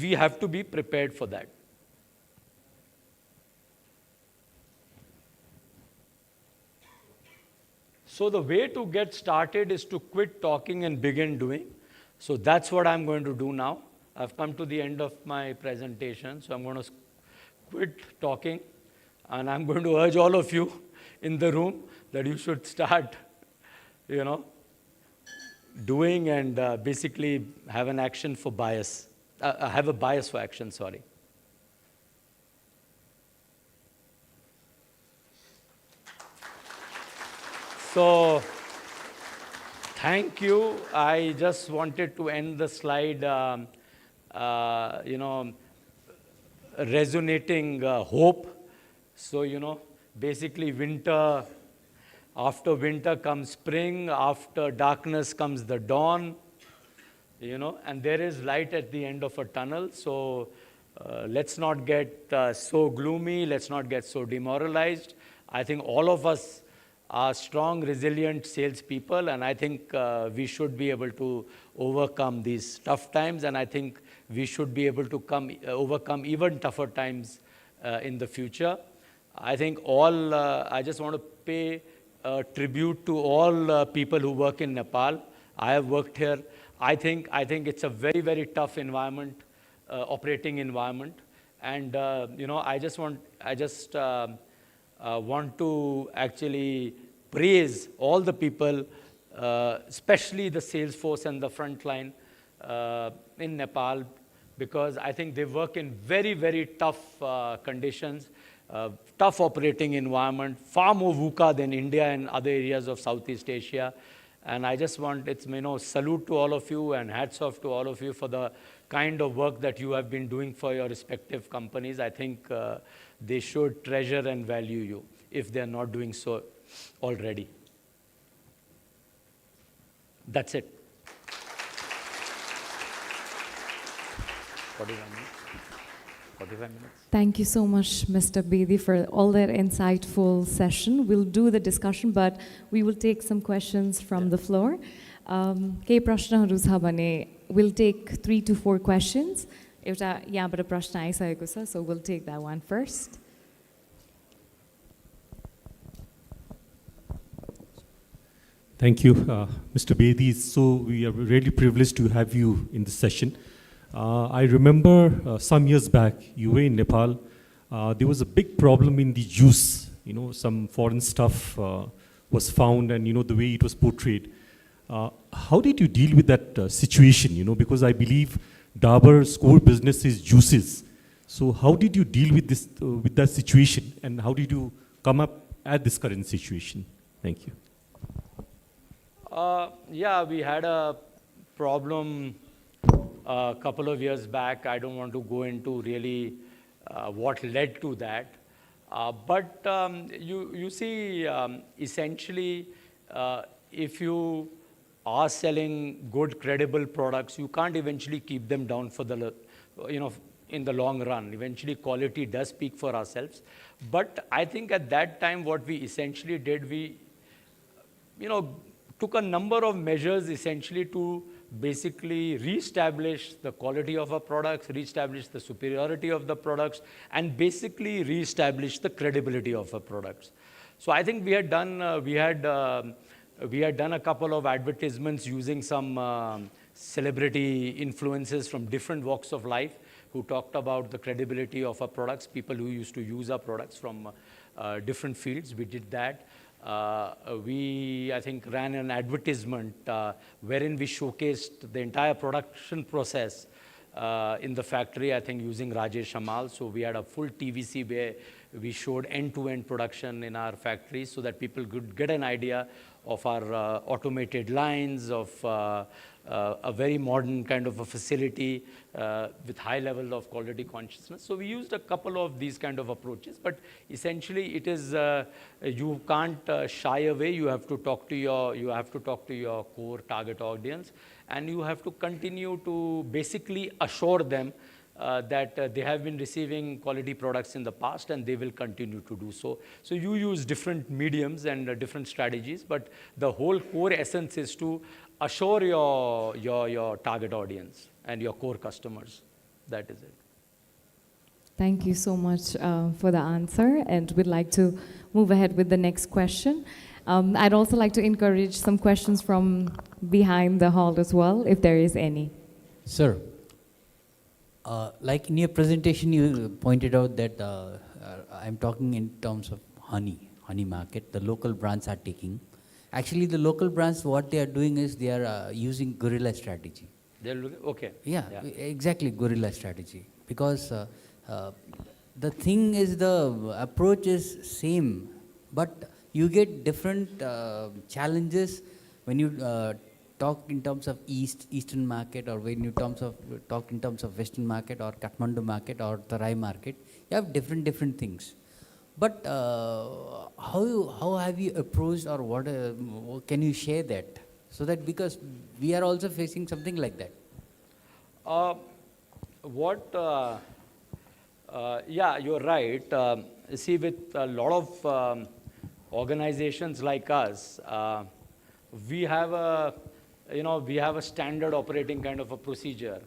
we have to be prepared for that. So the way to get started is to quit talking and begin doing. So that's what I'm going to do now. I've come to the end of my presentation, so I'm going to quit talking, and I'm going to urge all of you in the room that you should start, doing and basically have an action for bias, have a bias for action, sorry. So, thank you. I just wanted to end the slide, resonating hope. So, basically winter, after winter comes spring, after darkness comes the dawn, and there is light at the end of a tunnel. So, let's not get so gloomy, let's not get so demoralized. I think all of us are strong, resilient salespeople, and I think we should be able to overcome these tough times, and I think we should be able to overcome even tougher times in the future. I think I just want to pay tribute to all people who work in Nepal. I have worked here. I think it's a very, very tough environment, operating environment, and I just want to actually praise all the people, especially the sales force and the front line in Nepal, because I think they work in very, very tough conditions, tough operating environment, far more VUCA than India and other areas of Southeast Asia. And I just want, salute to all of you and hats off to all of you for the kind of work that you have been doing for your respective companies. I think they should treasure and value you if they're not doing so already. That's it. 45 minutes. 45 minutes. Thank you so much, Mr. Bedi, for all that insightful session. We'll do the discussion, but we will take some questions from the floor. Kehi प्रश्नहरु छ भने we'll take 3 to 4 questions. एउटा यहाँबाट प्रश्न आइसकेको छ, so we'll take that one first. Thank you, Mr. Bedi. So we are really privileged to have you in this session. I remember some years back, you were in Nepal. There was a big problem in the juice. Some foreign stuff was found, and the way it was portrayed. How did you deal with that situation? Because I believe Dabur's core business is juices. So how did you deal with this, with that situation, and how did you come up at this current situation? Thank you. Yeah, we had a problem a couple of years back. I don't want to go into really what led to that. But you see, essentially, if you are selling good, credible products, you can't eventually keep them down for the, in the long run. Eventually, quality does speak for ourselves. But I think at that time, what we essentially did, we, took a number of measures essentially to basically re-establish the quality of our products, re-establish the superiority of the products, and basically re-establish the credibility of our products. So I think we had done a couple of advertisements using some celebrity influencers from different walks of life who talked about the credibility of our products, people who used to use our products from different fields. We did that. I think, ran an advertisement wherein we showcased the entire production process in the factory, I think using Rajesh Amal. So we had a full TVC where we showed end-to-end production in our factory so that people could get an idea of our automated lines, of a very modern kind of a facility with high level of quality consciousness. So we used a couple of these kind of approaches, but essentially it is, you can't shy away. You have to talk to your core target audience, and you have to continue to basically assure them that they have been receiving quality products in the past and they will continue to do so. So you use different mediums and different strategies, but the whole core essence is to assure your target audience and your core customers. That is it. Thank you so much for the answer, and we'd like to move ahead with the next question. I'd also like to encourage some questions from behind the hall as well, if there is any. Sir, like in your presentation, you pointed out that I'm talking in terms of honey market, the local brands are taking. Actually, the local brands, what they are doing is they are using guerrilla strategy. They're looking, okay. Yeah, exactly, guerrilla strategy. Because the thing is, the approach is same, but you get different challenges when you talk in terms of Eastern market, or when you talk in terms of Western market, or Kathmandu market, or Tarai market. You have different things. But how have you approached, or what can you share that? So that, because we are also facing something like that. Yeah, you're right. See, with a lot of organizations like us, we have a standard operating kind of a procedure.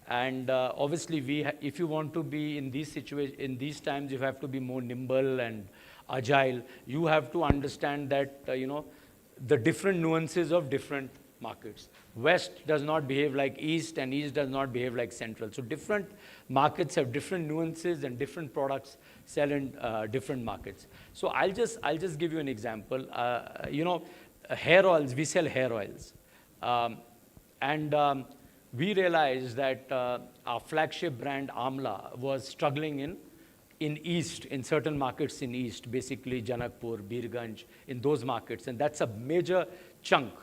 And obviously, if you want to be in in these times, you have to be more nimble and agile. You have to understand that the different nuances of different markets. West does not behave like East, and East does not behave like Central. So different markets have different nuances, and different products sell in different markets. So I'll just give you an example. Hair oils. We sell hair oils, and we realized that our flagship brand Amla was struggling in East, in certain markets in East, basically Janakpur, Birganj, in those markets. And that's a major chunk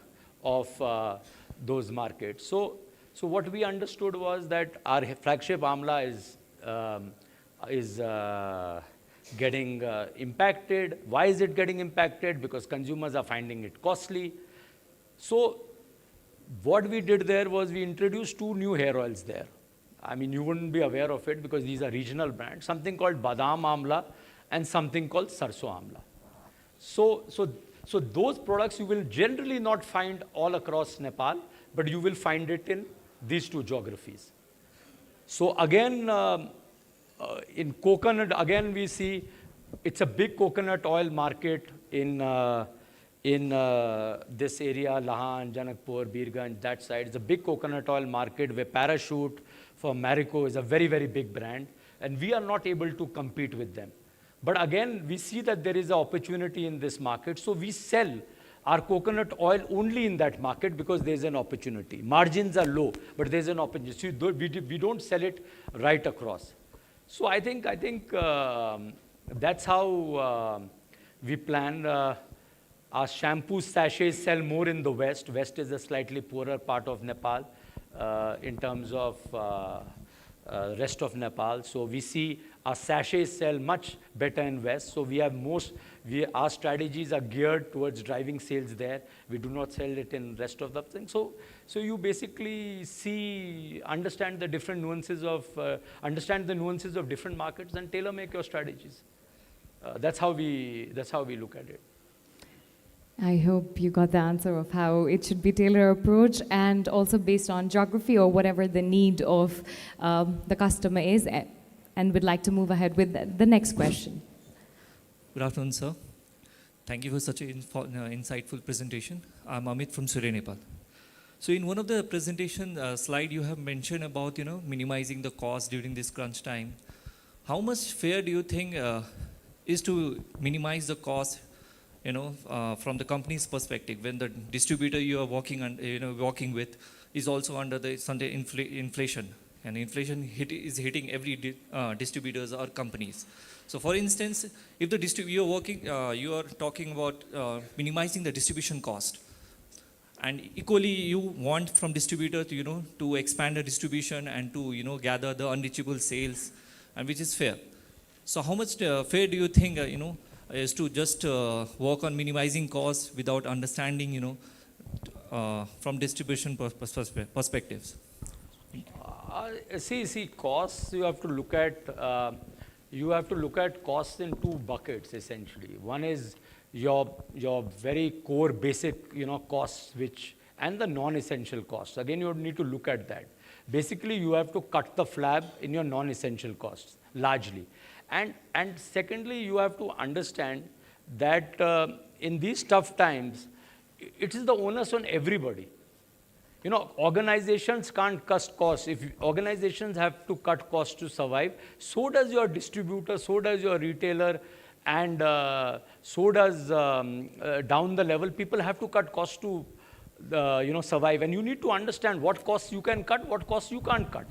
those markets. So what we understood was that our flagship Amla is getting impacted. Why is it getting impacted? Because consumers are finding it costly. So what we did there was we introduced 2 new hair oils there. I mean, you wouldn't be aware of it because these are regional brands, something called Badam Amla and something called Sarso Amla. So those products you will generally not find all across Nepal, but you will find it in these 2 geographies. So again, in coconut, again we see it's a big coconut oil market in this area, Lahan, Janakpur, Birganj, that side. It's a big coconut oil market where Parachute for Marico is a very, very big brand, and we are not able to compete with them. But again, we see that there is an opportunity in this market, so we sell our coconut oil only in that market because there's an opportunity. Margins are low, but there's an opportunity. So we don't sell it right across. So I think that's how we plan. Our shampoo sachets sell more in the west. West is a slightly poorer part of Nepal in terms of rest of Nepal. So we see our sachets sell much better in west. So we have our strategies are geared towards driving sales there. We do not sell it in rest of the thing. So you basically understand the different nuances of different markets and tailor make your strategies. That's how we look at it. I hope you got the answer of how it should be tailored approach and also based on geography or whatever the need of the customer is, and would like to move ahead with the next question. Good afternoon, sir. Thank you for such an insightful presentation. I'm Amit from Surrey, Nepal. So in one of the presentation slide, you have mentioned about minimizing the cost during this crunch time. How much fair do you think is to minimize the cost? From the company's perspective, when the distributor you are working with is also under the inflation, and inflation is hitting every distributors or companies. So, for instance, if you are talking about minimizing the distribution cost, and equally you want from distributor to expand the distribution and to gather the unreachable sales, and which is fair. So, how much fair do you think is to just work on minimizing costs without understanding, from distribution perspectives? See, costs you have to look at. You have to look at costs in 2 buckets essentially. One is your very core basic costs, and the non-essential costs. Again, you need to look at that. Basically, you have to cut the flab in your non-essential costs largely. And secondly, you have to understand that in these tough times, it is the onus on everybody. Organizations can't cut costs. If organizations have to cut costs to survive, so does your distributor, so does your retailer, and so does down the level, people have to cut costs to survive. And you need to understand what costs you can cut, what costs you can't cut.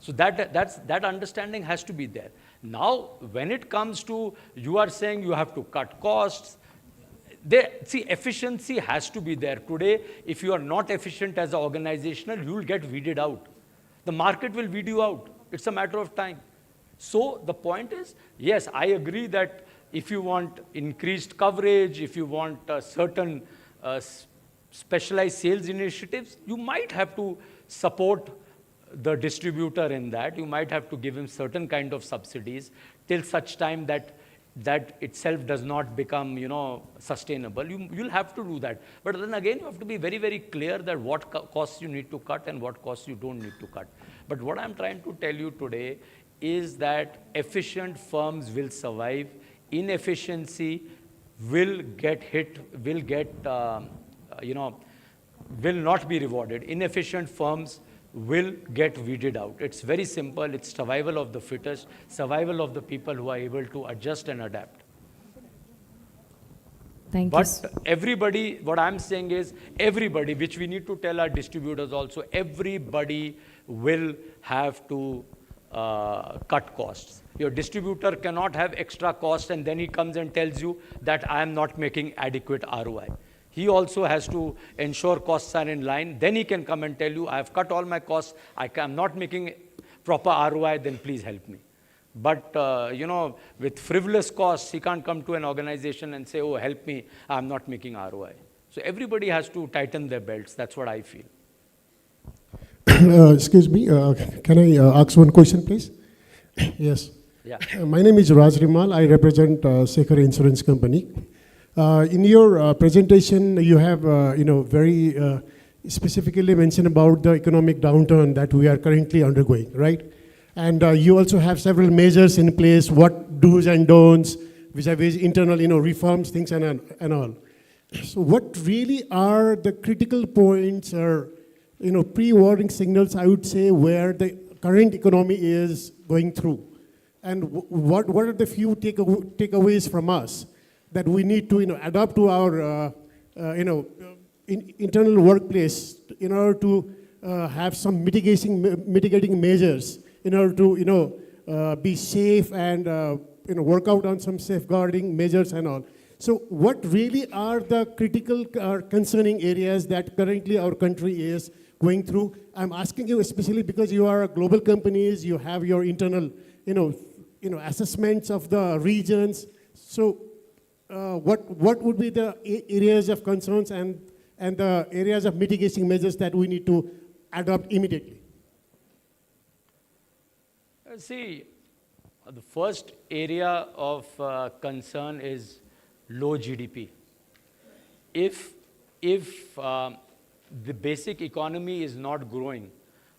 So that understanding has to be there. Now, when it comes to, you are saying you have to cut costs, efficiency has to be there. Today, if you are not efficient as an organization, you will get weeded out. The market will weed you out. It's a matter of time. So the point is, yes, I agree that if you want increased coverage, if you want certain specialized sales initiatives, you might have to support the distributor in that. You might have to give him certain kind of subsidies till such time that itself does not become, sustainable. You'll have to do that. But then again, you have to be very, very clear that what costs you need to cut and what costs you don't need to cut. But what I'm trying to tell you today is that efficient firms will survive. Inefficiency will get hit, will not be rewarded. Inefficient firms will get weeded out. It's very simple. It's survival of the fittest, survival of the people who are able to adjust and adapt. Thank you. But everybody, what I'm saying is everybody, which we need to tell our distributors also, everybody will have to cut costs. Your distributor cannot have extra costs and then he comes and tells you that I am not making adequate ROI. He also has to ensure costs are in line. Then he can come and tell you, I have cut all my costs, I'm not making proper ROI, then please help me. But, with frivolous costs, he can't come to an organization and say, oh, help me, I'm not making ROI. So everybody has to tighten their belts. That's what I feel. Excuse me, can I ask one question, please? Yes. Yeah. My name is Raj Rimal. I represent Sekhar Insurance Company. In your presentation, you have, very specifically mentioned about the economic downturn that we are currently undergoing, right? And you also have several measures in place, what do's and don'ts, vis-a-vis internal, reforms, things and all. So what really are the critical points or, pre-warning signals, I would say, where the current economy is going through? And what are the few takeaways from us that we need to, adapt to our, internal workplace in order to have some mitigating measures in order to, be safe and, work out on some safeguarding measures and all. So what really are the critical or concerning areas that currently our country is going through? I'm asking you especially because you are global companies, you have your internal, assessments of the regions. So what would be the areas of concerns and the areas of mitigating measures that we need to adopt immediately? See, the first area of concern is low GDP. If the basic economy is not growing,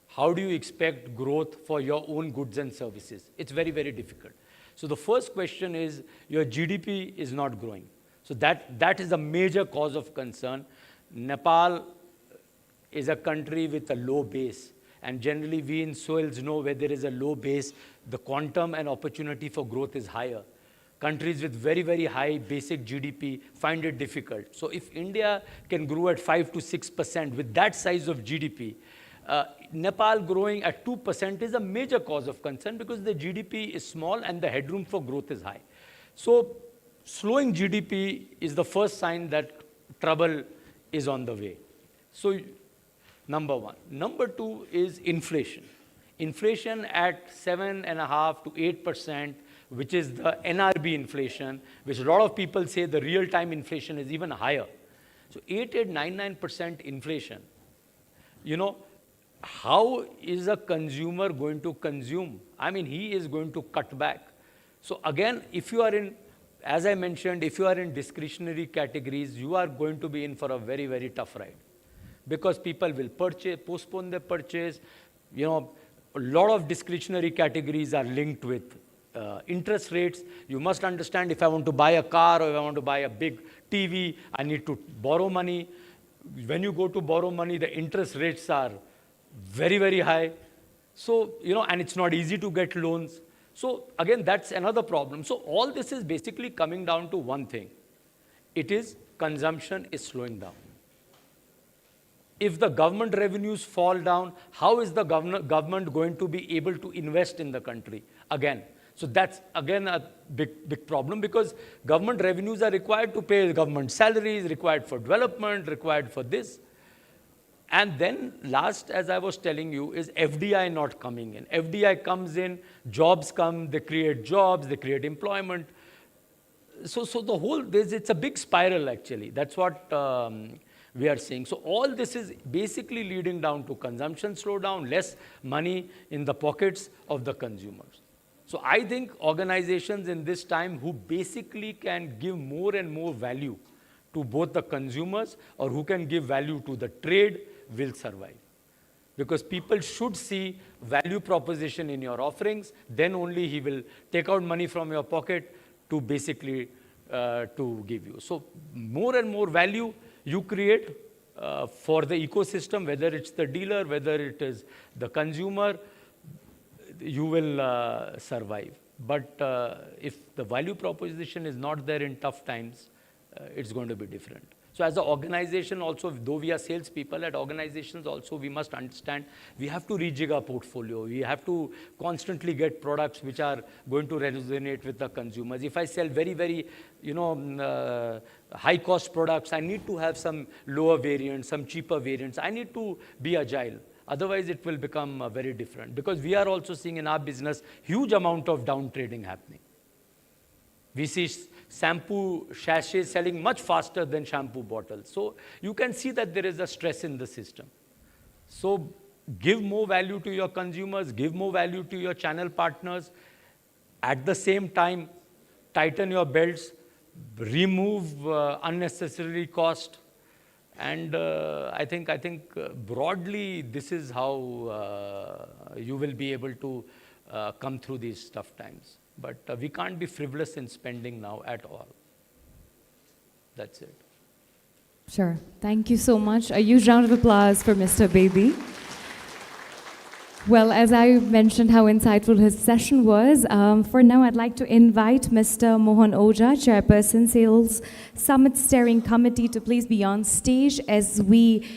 how do you expect growth for your own goods and services? It's very, very difficult. So the first question is your GDP is not growing. So that is a major cause of concern. Nepal is a country with a low base. And generally, we in soils know where there is a low base, the quantum and opportunity for growth is higher. Countries with very, very high basic GDP find it difficult. So if India can grow at 5 to 6% with that size of GDP, Nepal growing at 2% is a major cause of concern because the GDP is small and the headroom for growth is high. So slowing GDP is the first sign that trouble is on the way. So number one. Number two is inflation. Inflation at 7.5 to 8%, which is the NRB inflation, which a lot of people say the real-time inflation is even higher. So 9% inflation. How is a consumer going to consume? I mean, he is going to cut back. So again, if you are in, as I mentioned, if you are in discretionary categories, you are going to be in for a very, very tough ride. Because people will postpone their purchase. A lot of discretionary categories are linked with interest rates. You must understand, if I want to buy a car or if I want to buy a big TV, I need to borrow money. When you go to borrow money, the interest rates are very, very high. So, and it's not easy to get loans. So again, that's another problem. So all this is basically coming down to one thing. It is consumption is slowing down. If the government revenues fall down, how is the government going to be able to invest in the country again? So that's again a big problem, because government revenues are required to pay government salaries, required for development, required for this. And then last, as I was telling you, is FDI not coming in. FDI comes in, jobs come, they create jobs, they create employment. So the whole, it's a big spiral actually. That's what we are seeing. So all this is basically leading down to consumption slowdown, less money in the pockets of the consumers. So I think organizations in this time who basically can give more and more value to both the consumers or who can give value to the trade will survive. Because people should see value proposition in your offerings, then only he will take out money from your pocket to basically to give you. So more and more value you create for the ecosystem, whether it's the dealer, whether it is the consumer, you will survive. But if the value proposition is not there in tough times, it's going to be different. So So as an organization also, though we are salespeople, at organizations also we must understand we have to rejig our portfolio. We have to constantly get products which are going to resonate with the consumers. If I sell very, very, high cost products, I need to have some lower variants, some cheaper variants. I need to be agile. Otherwise, it will become very different. Because we are also seeing in our business huge amount of down trading happening. We see shampoo sachets selling much faster than shampoo bottles. So you can see that there is a stress in the system. So give more value to your consumers, give more value to your channel partners. At the same time, tighten your belts, remove unnecessary cost. And I think broadly, this is how you will be able to come through these tough times. But we can't be frivolous in spending now at all. That's it. Sure. Thank you so much. A huge round of applause for Mr. Bedi. Well, as I mentioned how insightful his session was, for now I'd like to invite Mr. Mohan Oja, Chairperson, Sales Summit Steering Committee, to please be on stage as we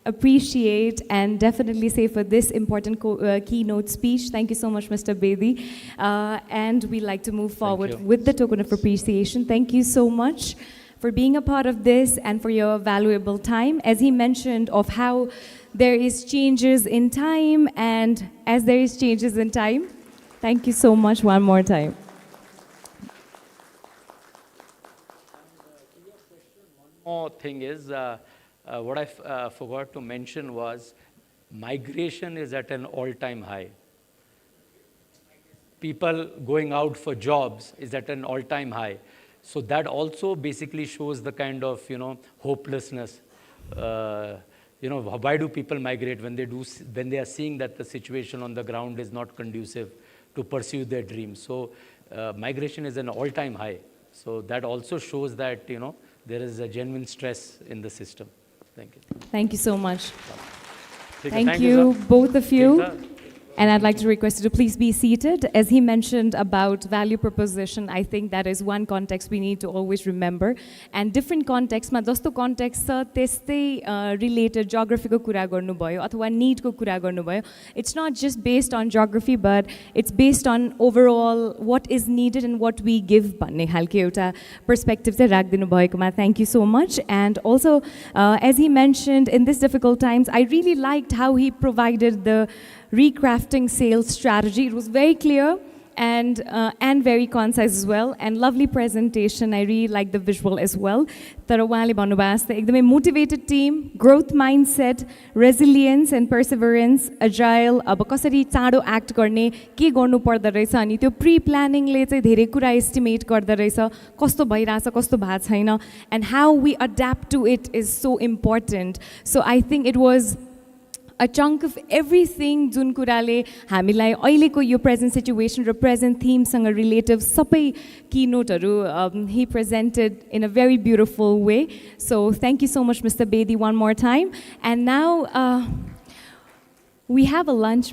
appreciate and definitely say for this important keynote speech. Thank you so much, Mr. Bedi. And we'd like to move forward with the token of appreciation. Thank you so much for being a part of this and for your valuable time. As he mentioned of how there is changes in time, and as there is changes in time, thank you so much one more time. One more thing is, what I forgot to mention was migration is at an all-time high. People going out for jobs is at an all-time high. So that also basically shows the kind of, hopelessness. Why do people migrate when they are seeing that the situation on the ground is not conducive to pursue their dreams? So migration is an all-time high. So that also shows that, there is a genuine stress in the system. Thank you. Thank you so much. Thank you, sir. both of you. Sir. And I'd like to request you to please be seated. As he mentioned about value proposition, I think that is one context we need to always remember. And different contexts, jasto context cha त्यस्तै related geography ko कुरा गर्नु भयो अथवा need को कुरा गर्नु भयो. It's not just based on geography, but it's based on overall what is needed and what we give भन्ने खालको एउटा perspective चाहिँ राखिदिनु भएकोमा thank you so much. And also, as he mentioned, in these difficult times, I really liked how he provided the recrafting sales strategy. It was very clear and very concise as well, and lovely presentation. I really like the visual as well. तर उहाँले भन्नुभएको जस्तै एकदमै motivated team, growth mindset, resilience and perseverance, agile, अब कसरी चाँडो act गर्ने, के गर्नु पर्दो रहेछ, अनि त्यो pre-planningले चाहिँ धेरै कुरा estimate गर्दो रहेछ, कस्तो भइरहेछ, कस्तो भएको छैन, and how we adapt to it is so important. So I think it was a chunk of everything जुन कुराले हामीलाई अहिलेको यो present situation र present theme सँग relative सबै keynoteहरू he presented in a very beautiful way. So thank you so much, Mr. Bedi, one more time. And now we have a lunch